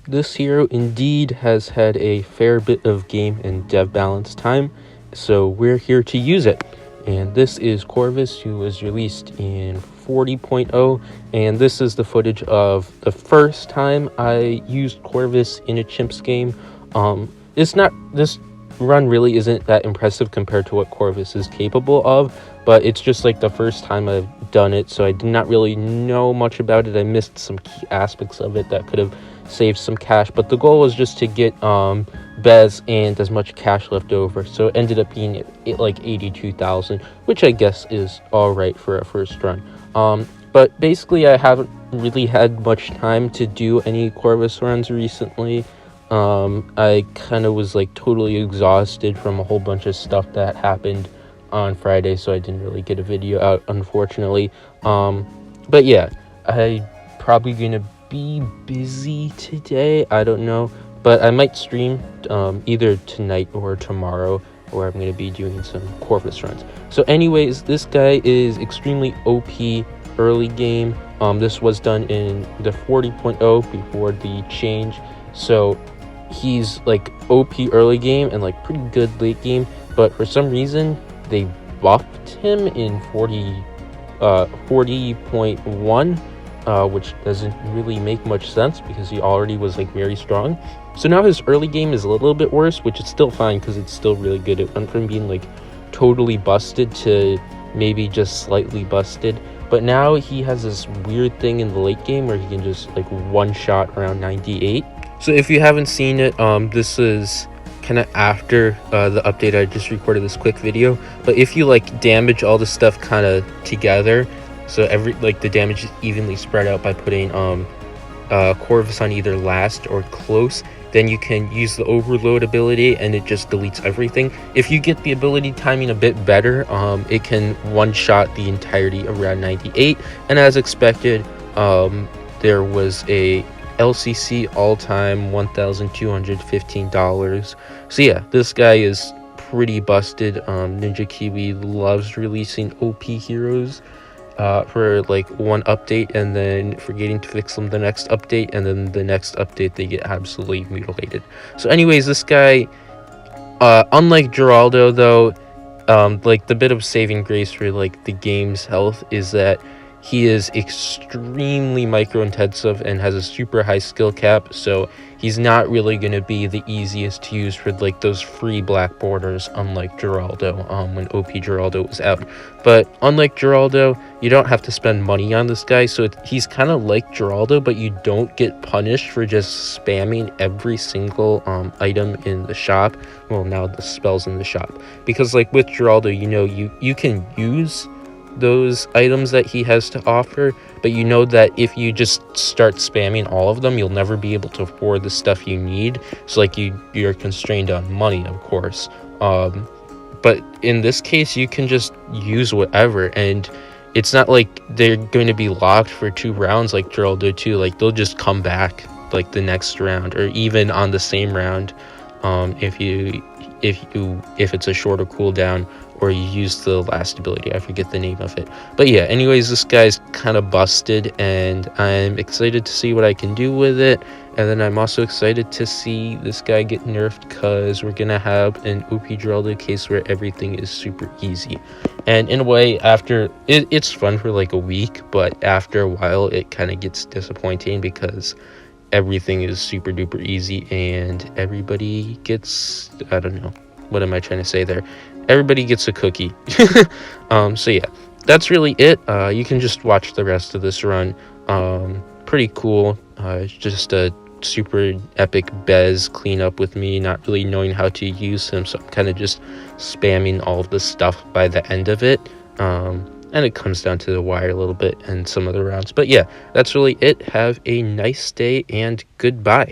This hero indeed has had a fair bit of game and dev balance time, so we're here to use it. And this is Corvus, who was released in 40.0, and this is the footage of the first time I used Corvus in a Chimps game. This run really isn't that impressive compared to what Corvus is capable of, but it's just like the first time I've done it, so I did not really know much about it. I missed some key aspects of it that could have saved some cash, but the goal was just to get Bez and as much cash left over, so it ended up being like 82,000, which I guess is all right for a first run. But basically I haven't really had much time to do any Corvus runs recently. I kind of was like totally exhausted from a whole bunch of stuff that happened on Friday, so I didn't really get a video out, unfortunately. But yeah, I probably gonna be busy today, I don't know, but I might stream either tonight or tomorrow, where I'm gonna be doing some Corvus runs. So anyways, this guy is extremely OP early game. This was done in the 40.0 before the change, so he's like OP early game and like pretty good late game, but for some reason they buffed him in 40.1, which doesn't really make much sense because he already was like very strong. So now his early game is a little bit worse, which is still fine because it's still really good. It went from being like totally busted to maybe just slightly busted, but now he has this weird thing in the late game where he can just like one shot around 98. So if you haven't seen it, this is kind of after the update. I just recorded this quick video, but if you like damage all the stuff kind of together, so the damage is evenly spread out by putting Corvus on either last or close, then you can use the overload ability and it just deletes everything. If you get the ability timing a bit better, it can one shot the entirety around 98, and as expected, there was a LCC all-time $1,215. So yeah, this guy is pretty busted. Ninja Kiwi loves releasing OP heroes for like one update and then forgetting to fix them the next update, and then the next update they get absolutely mutilated. So anyways, this guy, unlike Geraldo though, like the bit of saving grace for like the game's health is that he is extremely micro-intensive and has a super high skill cap, so he's not really going to be the easiest to use for like those free black borders, unlike Geraldo, when OP Geraldo was out. But unlike Geraldo, you don't have to spend money on this guy, so he's kind of like Geraldo, but you don't get punished for just spamming every single item in the shop. Well, now the spells in the shop, because like with Geraldo, you know, you can use those items that he has to offer, but you know that if you just start spamming all of them, you'll never be able to afford the stuff you need. So like you're constrained on money, of course, but in this case you can just use whatever, and it's not like they're going to be locked for 2 rounds like Geraldo 2. Like they'll just come back like the next round, or even on the same round, if it's a shorter cooldown, or you use the last ability. I forget the name of it, but yeah, anyways, this guy's kind of busted and I'm excited to see what I can do with it. And then I'm also excited to see this guy get nerfed, because we're gonna have an OP Geraldo case where everything is super easy. And in a way, after it's fun for like a week, but after a while it kind of gets disappointing because everything is super duper easy and everybody gets, I don't know, what am I trying to say there? Everybody gets a cookie. So yeah, that's really it. You can just watch the rest of this run. Pretty cool. It's just a super epic Bez cleanup with me not really knowing how to use him, so I'm kind of just spamming all of the stuff by the end of it. And it comes down to the wire a little bit and some other rounds. But yeah, that's really it. Have a nice day and goodbye.